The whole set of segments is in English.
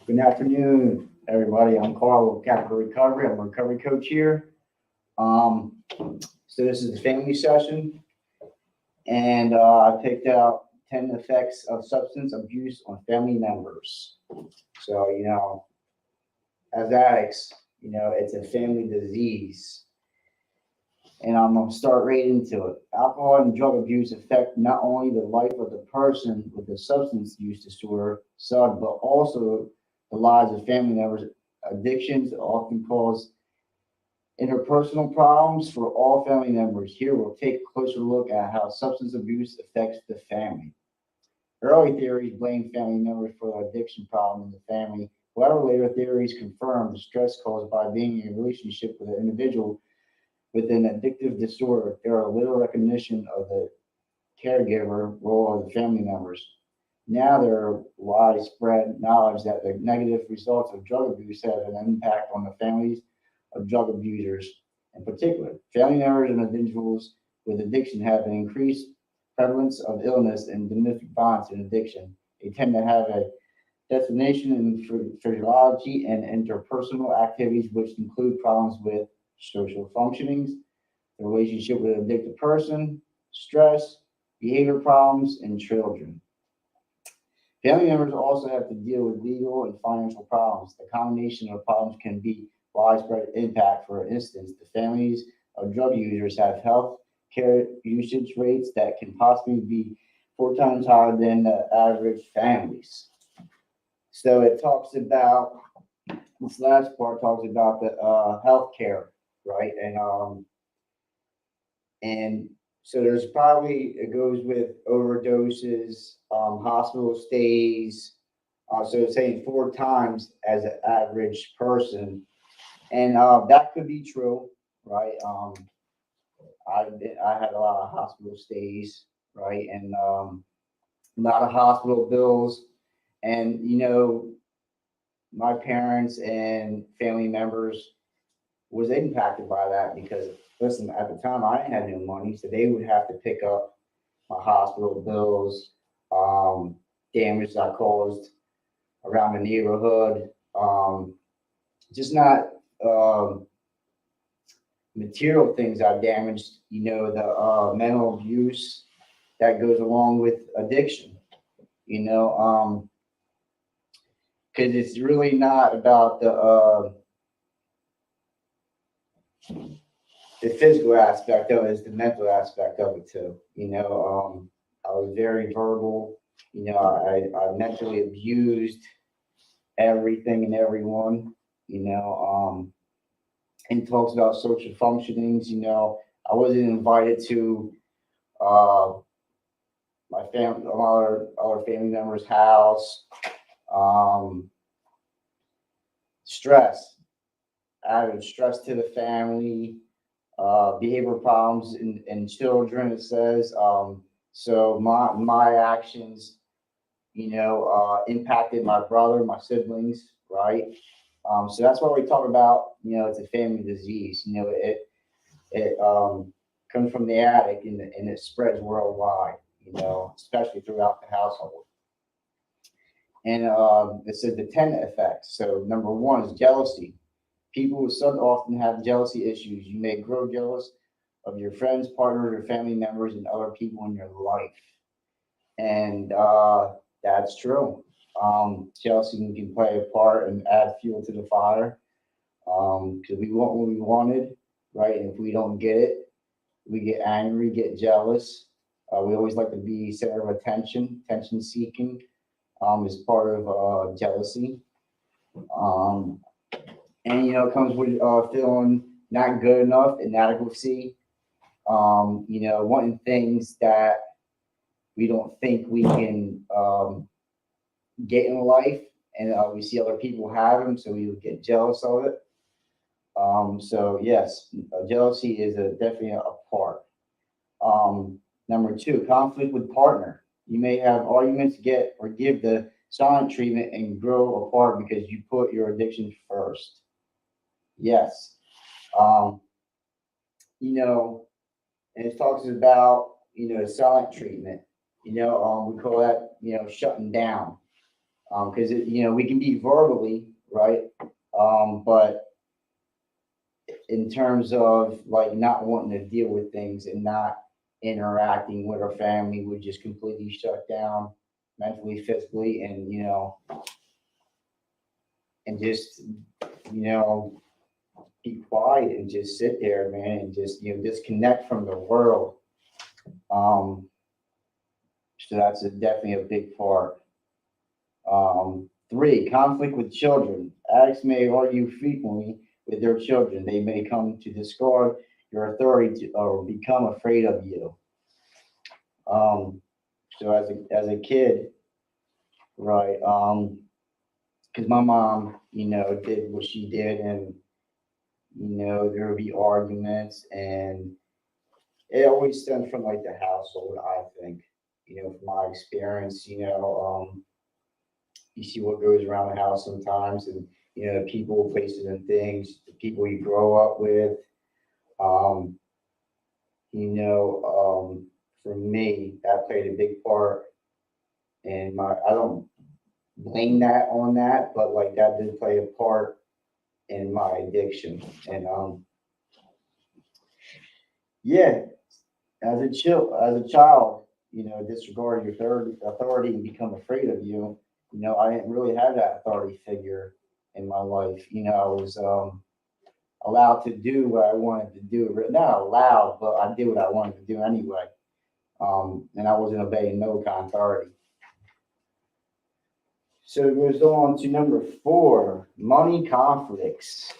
Good afternoon, everybody. I'm Carl with Capital Recovery. I'm a recovery coach here. So this is the family session, and I picked out 10 effects of substance abuse on family members. So, as addicts, it's a family disease, and I'm gonna start right into it. Alcohol and drug abuse affect not only the life of the person with the substance use disorder, SUD, but also the lives of family members. Addictions often cause interpersonal problems for all family members. Here we'll take a closer look at how substance abuse affects the family. Early theories blame family members for the addiction problem in the family. However, later theories confirm the stress caused by being in a relationship with an individual with an addictive disorder. There are little recognition of the caregiver role of the family members. Now there are widespread knowledge that the negative results of drug abuse have an impact on the families of drug abusers. In particular, family members and individuals with addiction have an increased prevalence of illness and domestic violence and addiction. They tend to have a destination in physiology and interpersonal activities, which include problems with social functionings, the relationship with an addicted person, stress, behavior problems, and children. Family members also have to deal with legal and financial problems. The combination of problems can be widespread impact. For instance, the families of drug users have health care usage rates that can possibly be 4 times higher than the average families. So it talks about this last part talks about the health care, right? And so there's probably it goes with overdoses, hospital stays. So it's saying 4 times as an average person, and that could be true, right? I had a lot of hospital stays, right, and a lot of hospital bills, and my parents and family members was impacted by that because listen, at the time I didn't have no money, so they would have to pick up my hospital bills, um, damage I caused around the neighborhood, just not um, material things I damaged, the mental abuse that goes along with addiction, you know, because it's really not about the physical aspect of it, it's the mental aspect of it too. I was very verbal, I mentally abused everything and everyone, you know, and talks about social functionings, I wasn't invited to uh, my family, our family member's house. Um, Stress, added stress to the family, behavior problems in children, it says. So my actions, impacted my brother, my siblings, right? So that's why we talk about, it's a family disease. It comes from the attic and it spreads worldwide, especially throughout the household. And it says the 10 effects. So number one is jealousy. People with SUD often have jealousy issues. You may grow jealous of your friends, partners, or family members, and other people in your life. And that's true. Jealousy can play a part and add fuel to the fire because we want what we wanted, right? And if we don't get it, we get angry, get jealous. We always like to be center of attention seeking is part of jealousy. Um, and it comes with feeling not good enough, inadequacy, wanting things that we don't think we can get in life, and we see other people have them, so we would get jealous of it. So yes, jealousy is definitely a part. Number two, conflict with partner. You may have arguments, get or give the silent treatment, and grow apart because you put your addiction first. Yes. Um, and it talks about, silent treatment. We call that, shutting down. Because we can be verbally right, but in terms of like not wanting to deal with things and not interacting with our family, we just completely shut down mentally, physically, and and just you know be quiet and just sit there, man, and just disconnect from the world. Um, so that's definitely a big part. Three, conflict with children. Addicts may argue frequently with their children. They may come to discard your authority or become afraid of you. Um, so as a kid, right? Because my mom, did what she did, and there would be arguments, and it always stems from like the household. I think, from my experience, you see what goes around the house sometimes, and the people, places, and things, the people you grow up with. Um, for me, that played a big part in my. I don't blame that on that, but like that did play a part in my addiction. And yeah, as a child, disregard your authority and become afraid of you. I didn't really have that authority figure in my life. I was allowed to do what I wanted to do. Not allowed, but I did what I wanted to do anyway. And I wasn't obeying no kind of authority. So it goes on to number four, money conflicts.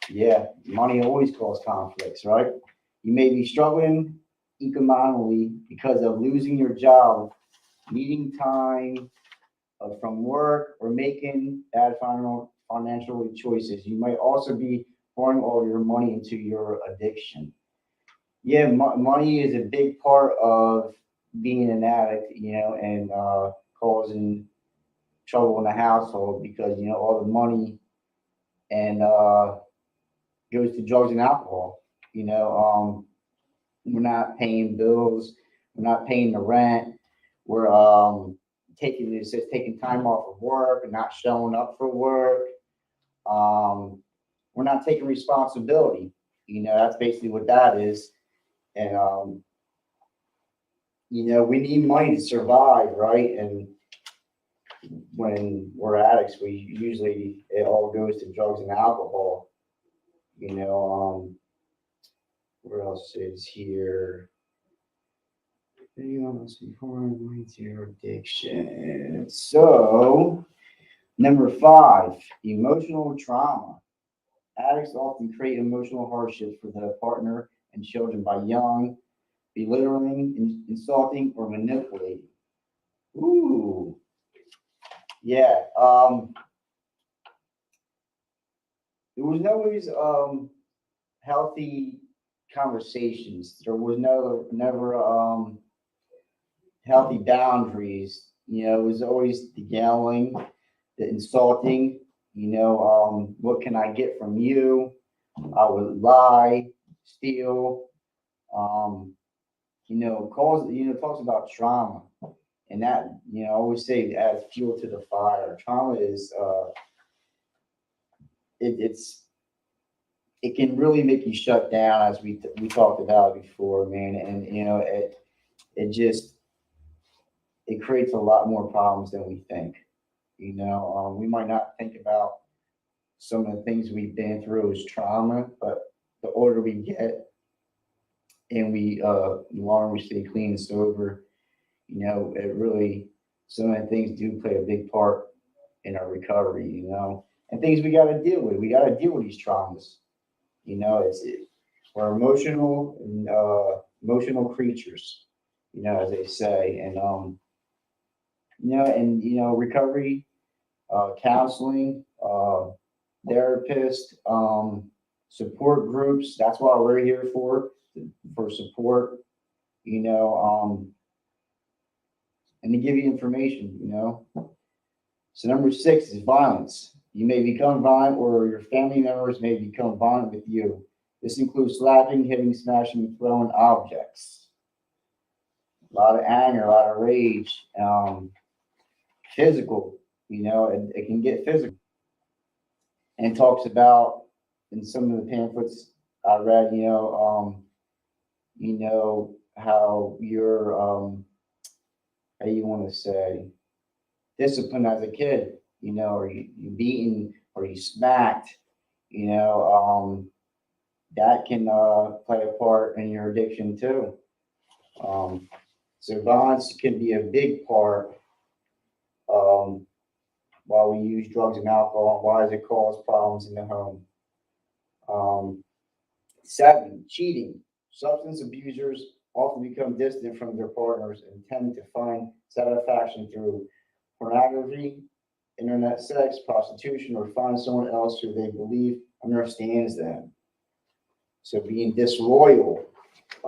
Yeah, money always causes conflicts, right? You may be struggling economically because of losing your job, needing time from work, or making bad financial choices. You might also be pouring all your money into your addiction. Yeah, money is a big part of being an addict, and causing trouble in the household because all the money and goes to drugs and alcohol. We're not paying bills, we're not paying the rent, we're taking time off of work and not showing up for work. Um, we're not taking responsibility. That's basically what that is. And we need money to survive, right? And when we're addicts, we usually it all goes to drugs and alcohol. What else is here? Before into your addiction. So number five, emotional trauma. Addicts often create emotional hardships for their partner and children by yelling, belittling, insulting, or manipulating. Ooh, yeah. There was always healthy conversations. There was never healthy boundaries. It was always the yelling, the insulting. What can I get from you? I would lie, steal. Um, talks about trauma, and that I always say adds fuel to the fire. Trauma is it's it can really make you shut down, as we talked about before, man. And it just it creates a lot more problems than we think. We might not think about some of the things we've been through as trauma, but the older we get and the longer we stay clean and sober, it really some of the things do play a big part in our recovery. And things we got to deal with. We got to deal with these traumas. We're emotional creatures, as they say, and recovery, counseling, therapist, support groups. That's what we're here for support. You know, and to give you information. So number six is violence. You may become violent, or your family members may become violent with you. This includes slapping, hitting, smashing, and throwing objects. A lot of anger, a lot of rage, physical. it can get physical. And it talks about in some of the pamphlets I read, how you're, how you want to say, disciplined as a kid, or you beaten or you smacked, you know, that can play a part in your addiction too. Um, so violence can be a big part um, while we use drugs and alcohol. Why does it cause problems in the home? Um, 7, cheating. Substance abusers often become distant from their partners and tend to find satisfaction through pornography, internet sex, prostitution, or find someone else who they believe understands them. So being disloyal,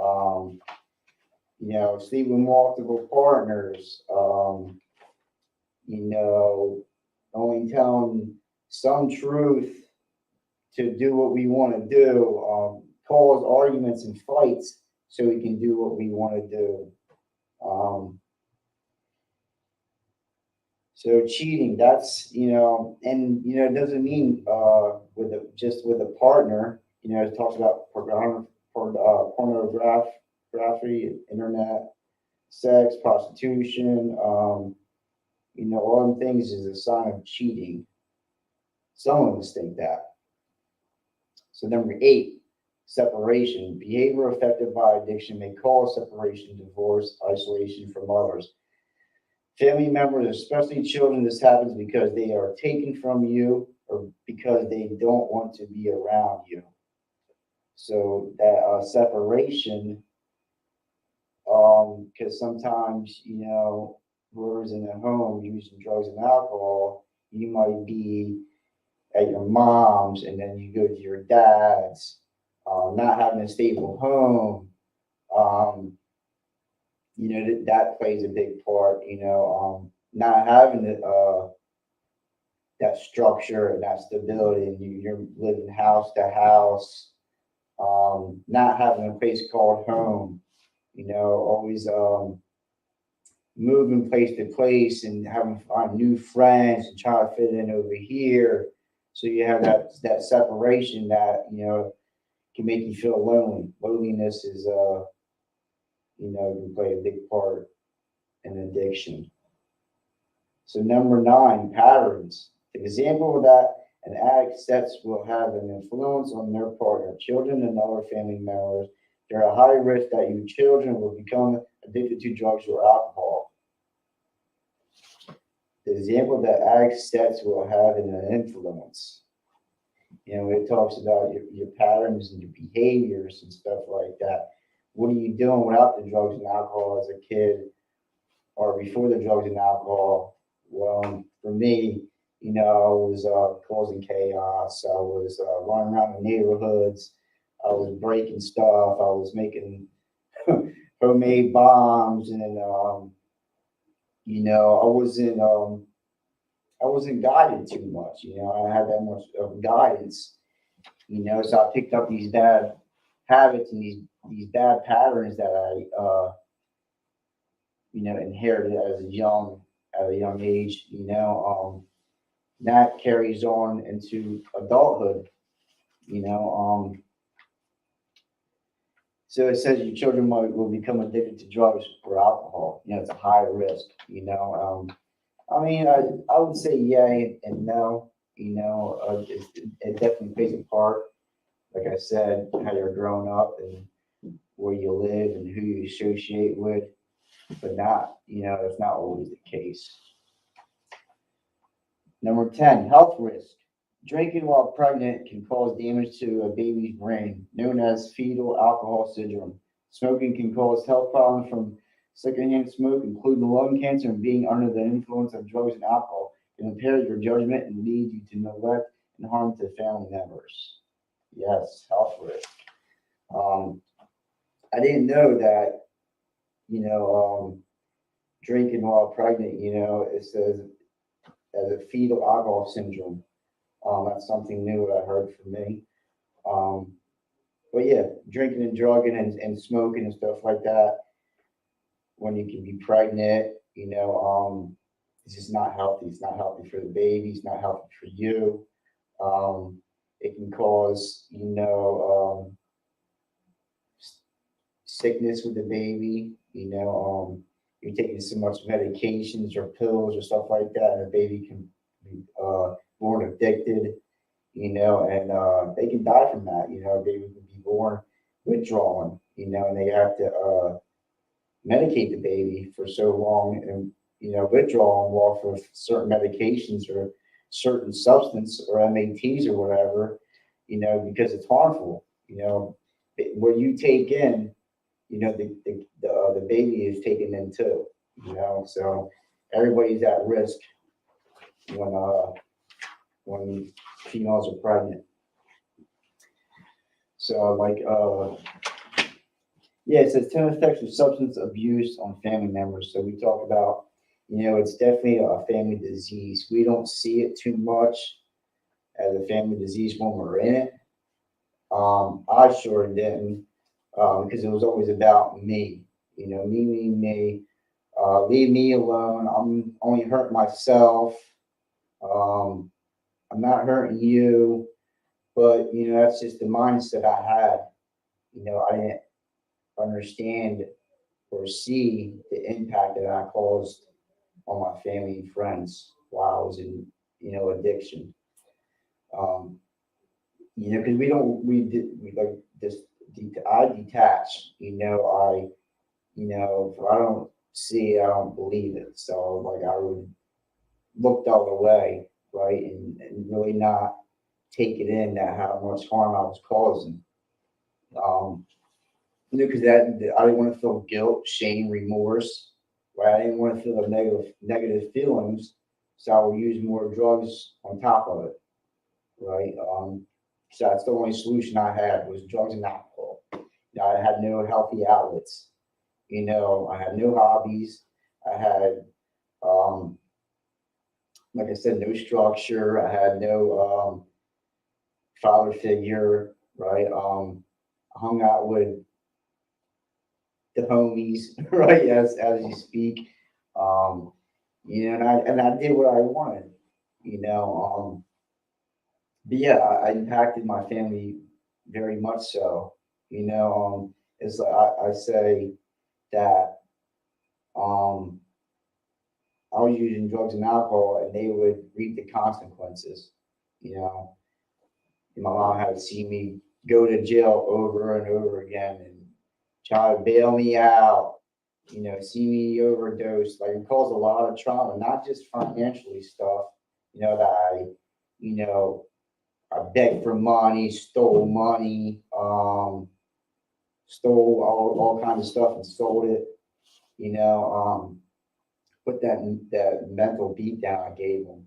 um, sleep with multiple partners, you know, only telling some truth to do what we want to do, cause arguments and fights so we can do what we want to do. Um, so cheating, that's, and, it doesn't mean just with a partner, it talks about pornography, internet, sex, prostitution, all them things is a sign of cheating. Some of us think that. So number 8, separation. Behavior affected by addiction may cause separation, divorce, isolation from others. Family members, especially children, this happens because they are taken from you or because they don't want to be around you. So that separation, because sometimes, whoever's in the home using drugs and alcohol, you might be at your mom's and then you go to your dad's, not having a stable home. Um, that plays a big part, not having that structure and that stability, and you're living house to house, not having a place called home, always moving place to place and having find new friends and try to fit in over here. So you have that separation that can make you feel lonely. Loneliness is can play a big part in addiction. So number 9, patterns. An example of that, an addict sets will have an influence on their partner, children, and other family members. There are a high risk that your children will become addicted to drugs or alcohol. The example that addict sets will have an influence. It talks about your patterns and your behaviors and stuff like that. What are you doing without the drugs and alcohol as a kid or before the drugs and alcohol? Well, for me, I was causing chaos. I was running around the neighborhoods. I was breaking stuff. I was making homemade bombs, and I wasn't guided too much. I had that much of guidance. So I picked up these bad habits and these bad patterns that I inherited at a young age. That carries on into adulthood. You know, so it says your children will become addicted to drugs or alcohol. It's a high risk. I mean, I would say yay and no. It definitely plays a part. Like I said, how you're growing up and where you live and who you associate with, but that's not always the case. Number 10, health risk. Drinking while pregnant can cause damage to a baby's brain, known as fetal alcohol syndrome. Smoking can cause health problems from secondhand smoke, including lung cancer, and being under the influence of drugs and alcohol can impair your judgment and lead you to neglect and harm to family members. Yes, health risk. Um, I didn't know that, you know, drinking while pregnant, it says as a fetal alcohol syndrome. That's something new that I heard from me. Um, but yeah, drinking and drugging and smoking and stuff like that when you can be pregnant, it's just not healthy. It's not healthy for the baby. It's not healthy for you. It can cause, sickness with the baby. You're taking so much medications or pills or stuff like that, and the baby can be born addicted. And they can die from that. A baby can be born withdrawing. And they have to medicate the baby for so long, and withdraw them off of certain medications or certain substance or MATs or whatever. Because it's harmful. What you take in, the baby is taken in too. So everybody's at risk when females are pregnant. So yeah, it says 10 effects of substance abuse on family members. So we talk about, it's definitely a family disease. We don't see it too much as a family disease when we're in it. I sure didn't, because it was always about me. Me. Leave me alone. I'm only hurting myself. Um, I'm not hurting you. But that's just the mindset I had. I didn't understand or see the impact that I caused on my family and friends while I was in, addiction. Um, because we like this. I detach. If I don't see it, I don't believe it. So like I would look the other way, right, and really not take it in that how much harm I was causing. Um, because that I didn't want to feel guilt, shame, remorse. Right, I didn't want to feel the negative feelings, so I would use more drugs on top of it. Right, so that's the only solution I had was drugs and alcohol. I had no healthy outlets. I had no hobbies. I had, um, like I said, no structure. I had no father figure. Right, I hung out with the homies, right? As you speak, um, and I did what I wanted, you know. But yeah, I impacted my family very much so. It's like I say that um, I was using drugs and alcohol, and they would reap the consequences. You know, my mom had seen me go to jail over and over again, and try to bail me out. See me overdose. Like it caused a lot of trauma, not just financially stuff. That you know, I begged for money, stole money, stole all kinds of stuff and sold it. You know, put that mental beat down I gave them.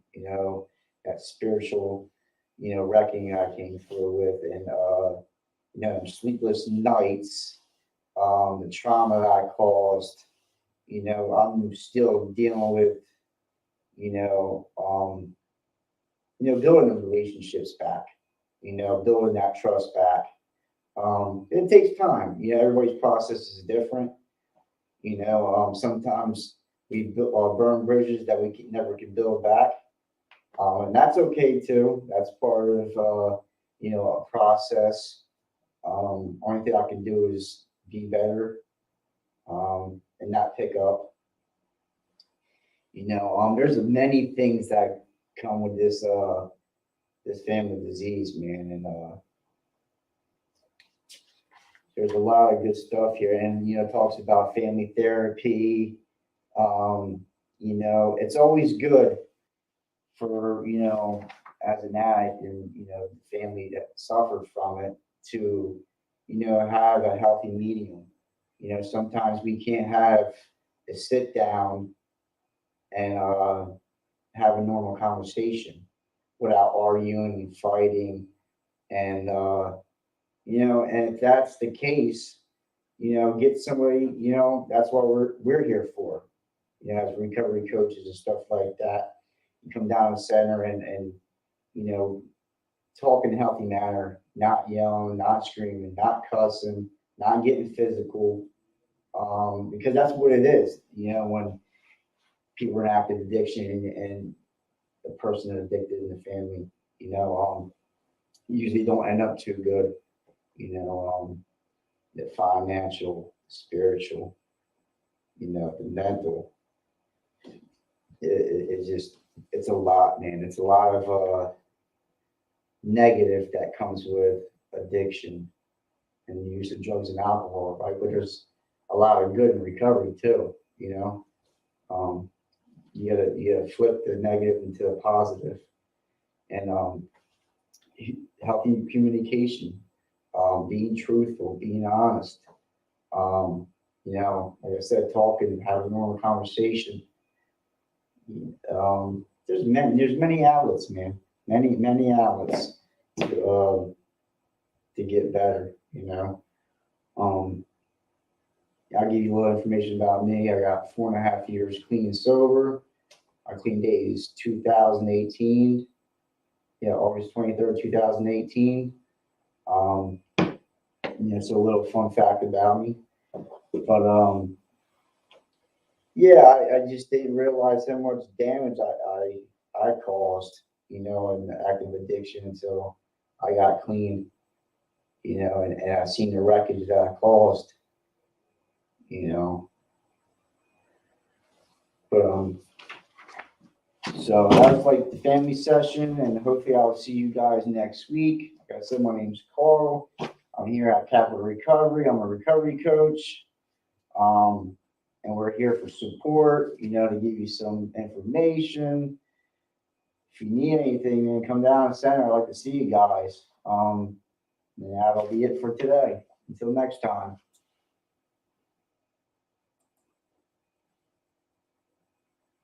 That spiritual, wrecking I came through with, and sleepless nights, the trauma that I caused. I'm still dealing with, you know, um, building the relationships back, building that trust back. It takes time. Everybody's process is different. Sometimes we burn bridges that we never can build back, and that's okay too. That's part of a process. Only thing I can do is be better, and not pick up. There's many things that come with this family disease, man, and there's a lot of good stuff here, and it talks about family therapy. It's always good for as an addict and the family that suffered from it to have a healthy medium. Sometimes we can't have a sit down and have a normal conversation without arguing and fighting. And and if that's the case, get somebody. That's what we're here for. As recovery coaches and stuff like that. You come down the center and you know talk in a healthy manner, not yelling, not screaming, not cussing, not getting physical, because that's what it is. When people in active addiction and the person that's addicted in the family, usually don't end up too good, the financial, spiritual, the mental. It's just, it's a lot, man. It's a lot of negative that comes with addiction and the use of drugs and alcohol, right? But there's a lot of good in recovery too, you gotta flip the negative into the positive, and healthy communication, being truthful, being honest, like I said, talking, having a normal conversation. There's many outlets, man. Many outlets to get better. I'll give you a little information about me. I got 4.5 years clean and sober. Our clean date is 2018. Yeah, August 23rd, 2018. So a little fun fact about me. But yeah, I just didn't realize how much damage I caused, in active addiction until I got clean, and I seen the wreckage that I caused, But so that was like the family session, and hopefully I'll see you guys next week. Like I said, my name's Carl. I'm here at Capital Recovery. I'm a recovery coach. And we're here for support, to give you some information. If you need anything, man, come down to center. I'd like to see you guys. And that'll be it for today. Until next time.